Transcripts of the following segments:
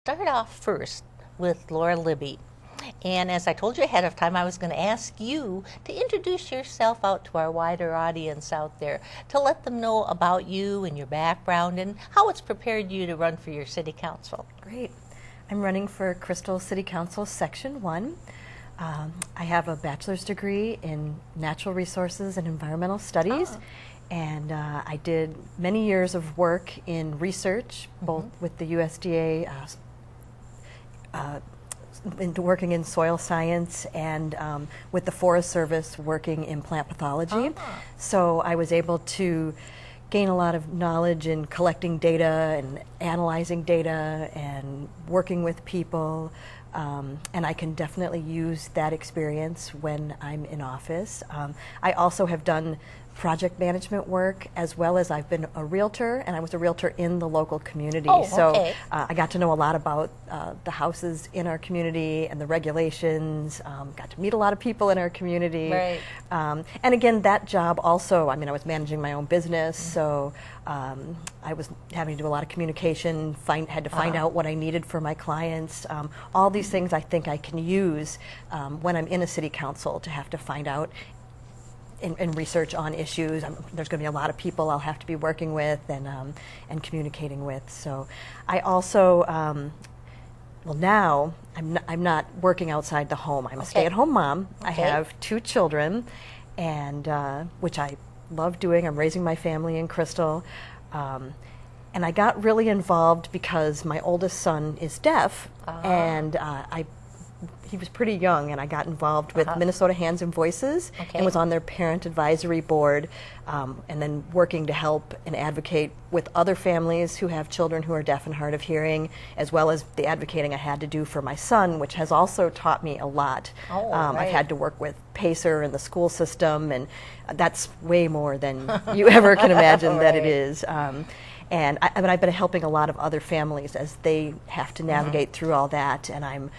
Start off first with Laura Libby. And as I told you ahead of time, I was going to ask you to introduce yourself out to our wider audience out there, to let them know about you and your background and how it's prepared you to run for your city council. Great. I'm running for Crystal City Council Section 1. I have a bachelor's degree in natural resources and environmental studies. And I did many years of work in research, both with the USDA, working in soil science, and with the Forest Service working in plant pathology. So I was able to gain a lot of knowledge in collecting data and analyzing data and working with people. And I can definitely use that experience when I'm in office. I also have done project management work, as well as I've been a realtor, and I was a realtor in the local community. So I got to know a lot about the houses in our community and the regulations, got to meet a lot of people in our community. Right. And again, that job also, I mean, I was managing my own business, so I was having to do a lot of communication, had to find out what I needed for my clients. All these things I think I can use when I'm in a city council to have to find out and research on issues. There's going to be a lot of people I'll have to be working with and communicating with. So I also, well, now I'm not working outside the home. I'm a stay-at-home mom. I have 2 children, and which I love doing. I'm raising my family in Crystal. And I got really involved because my oldest son is deaf, and he was pretty young, and I got involved with Minnesota Hands and Voices and was on their parent advisory board, and then working to help and advocate with other families who have children who are deaf and hard of hearing, as well as the advocating I had to do for my son, which has also taught me a lot. I've had to work with Pacer and the school system, and that's way more than you ever can imagine that it is. And I've been helping a lot of other families as they have to navigate through all that. And I'm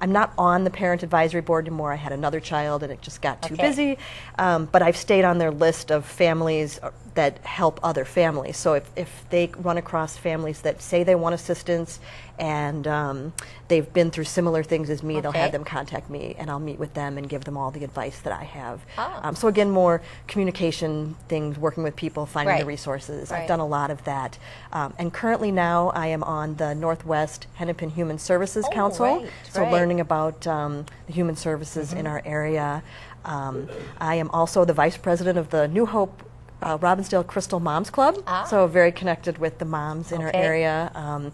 not on the parent advisory board anymore. I had another child and it just got too busy. But I've stayed on their list of families that help other families. So if they run across families that say they want assistance and they've been through similar things as me, they'll have them contact me, and I'll meet with them and give them all the advice that I have. So again, more communication things, working with people, finding the resources. I've done a lot of that. And currently now I am on the Northwest Hennepin Human Services Council, so learning about the human services in our area. I am also the vice president of the New Hope Robbinsdale Crystal Moms Club, so very connected with the moms in our area,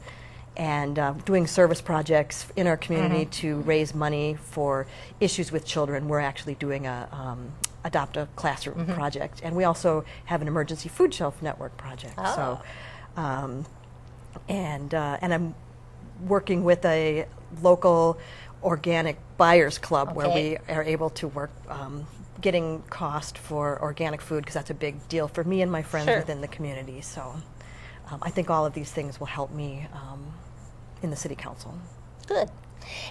and doing service projects in our community to raise money for issues with children. We're actually doing a Adopt a Classroom project, and we also have an emergency food shelf network project. So, and I'm working with a local organic buyers club where we are able to work getting cost for organic food, because that's a big deal for me and my friends within the community. So I think all of these things will help me in the city council. Good.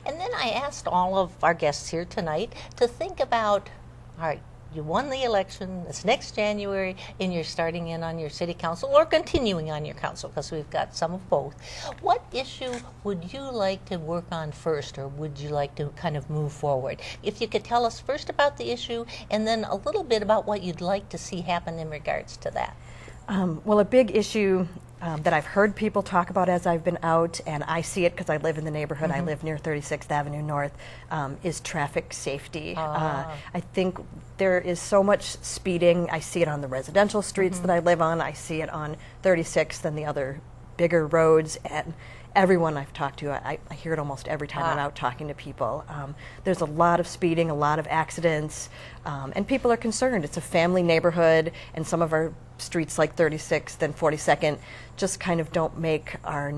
And then I asked all of our guests here tonight to think about, all right, you won the election, it's next January, and you're starting in on your city council or continuing on your council, because we've got some of both. What issue would you like to work on first, or would you like to kind of move forward? If you could tell us first about the issue and then a little bit about what you'd like to see happen in regards to that. Well, a big issue that I've heard people talk about as I've been out, and I see it because I live in the neighborhood, I live near 36th Avenue North, is traffic safety. I think there is so much speeding. I see it on the residential streets that I live on. I see it on 36th and the other bigger roads, and everyone I've talked to, I hear it almost every time I'm out talking to people. There's a lot of speeding, a lot of accidents, and people are concerned. It's a family neighborhood, and some of our streets like 36th and 42nd just kind of don't make our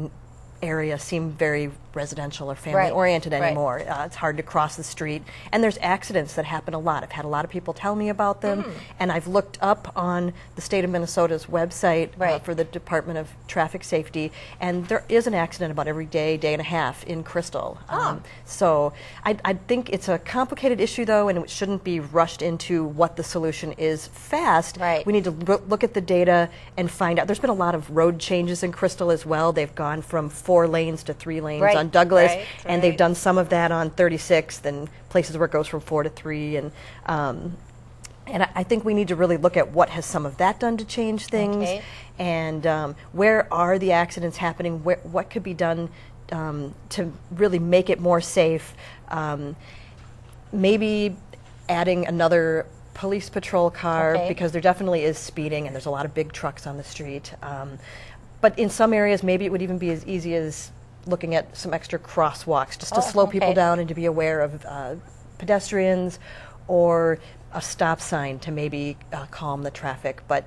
area seem very residential or family oriented anymore. It's hard to cross the street, and there's accidents that happen a lot. I've had a lot of people tell me about them, and I've looked up on the state of Minnesota's website for the Department of Traffic Safety, and there is an accident about every day and a half in Crystal. So I think it's a complicated issue, though, and it shouldn't be rushed into what the solution is fast. We need to look at the data and find out. There's been a lot of road changes in Crystal as well. They've gone from 4 4 lanes to 3 lanes Right, on Douglas, right, and they've right. done some of that on 36th and places where it goes from 4 to 3. And I think we need to really look at what has some of that done to change things, Okay. and where are the accidents happening, what could be done to really make it more safe. Maybe adding another police patrol car, Okay. because there definitely is speeding and there's a lot of big trucks on the street. But in some areas, maybe it would even be as easy as looking at some extra crosswalks just to slow people okay. down and to be aware of pedestrians, or a stop sign to maybe calm the traffic. But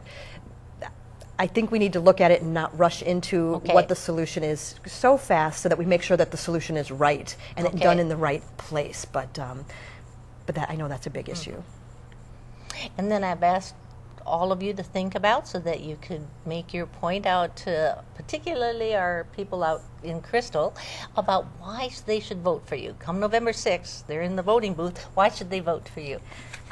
I think we need to look at it and not rush into Okay. what the solution is so fast, so that we make sure that the solution is right and Okay. done in the right place. But that, I know that's a big issue. And then I've asked all of you to think about, so that you could make your point out to particularly our people out in Crystal about why they should vote for you. Come November 6th, they're in the voting booth. Why should they vote for you?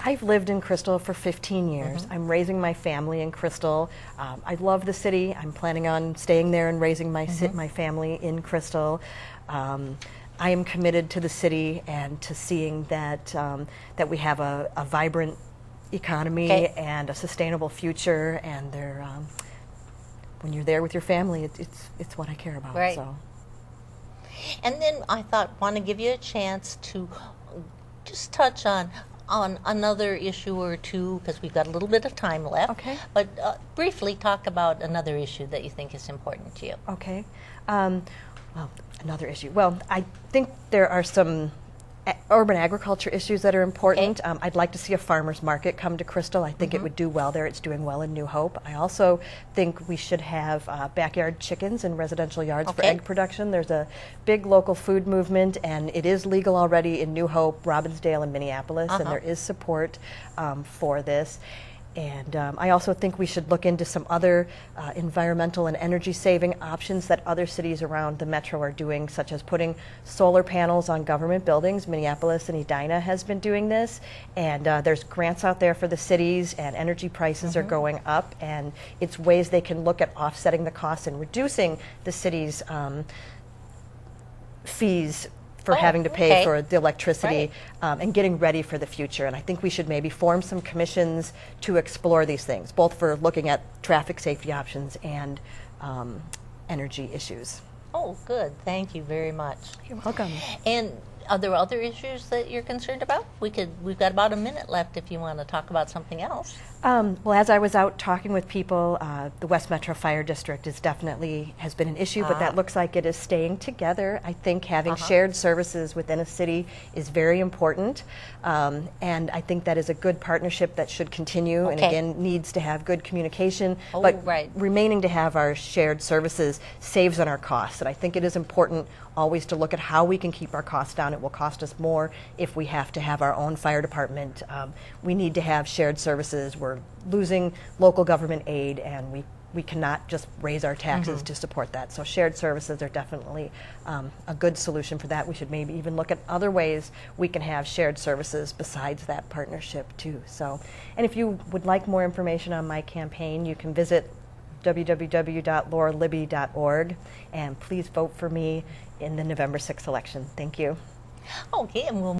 I've lived in Crystal for 15 years. I'm raising my family in Crystal. I love the city. I'm planning on staying there and raising my my family in Crystal. I am committed to the city and to seeing that that we have a vibrant economy Okay. and a sustainable future. And they're when you're there with your family, it's what I care about. Right. So. And then I want to give you a chance to just touch on another issue or two, because we've got a little bit of time left. Okay. But briefly talk about another issue that you think is important to you. Okay. Well, another issue. Well, I think there are some urban agriculture issues that are important. Okay. I'd like to see a farmer's market come to Crystal. I think it would do well there. It's doing well in New Hope. I also think we should have backyard chickens in residential yards for Okay. egg production. There's a big local food movement, and it is legal already in New Hope, Robbinsdale, and Minneapolis, and there is support for this. And I also think we should look into some other environmental and energy saving options that other cities around the metro are doing, such as putting solar panels on government buildings. Minneapolis and Edina has been doing this, and there's grants out there for the cities, and energy prices are going up, and it's ways they can look at offsetting the costs and reducing the city's fees for having to pay okay. for the electricity, Right. and getting ready for the future. And I think we should maybe form some commissions to explore these things, both for looking at traffic safety options and energy issues. Oh, good. Thank you very much. You're welcome. And are there other issues that you're concerned about? We've got about a minute left if you want to talk about something else. Well, as I was out talking with people, the West Metro Fire District has been an issue, but that looks like it is staying together. I think having shared services within a city is very important, and I think that is a good partnership that should continue, and Okay. again, needs to have good communication, Oh, but right. remaining to have our shared services saves on our costs. And I think it is important always to look at how we can keep our costs down. It will cost us more if we have to have our own fire department. We need to have shared services. We're losing local government aid, and we cannot just raise our taxes to support that. So shared services are definitely a good solution for that. We should maybe even look at other ways we can have shared services besides that partnership too. So, and if you would like more information on my campaign, you can visit www.lauralibby.org, and please vote for me in the November 6th election. Thank you. Okay, and we'll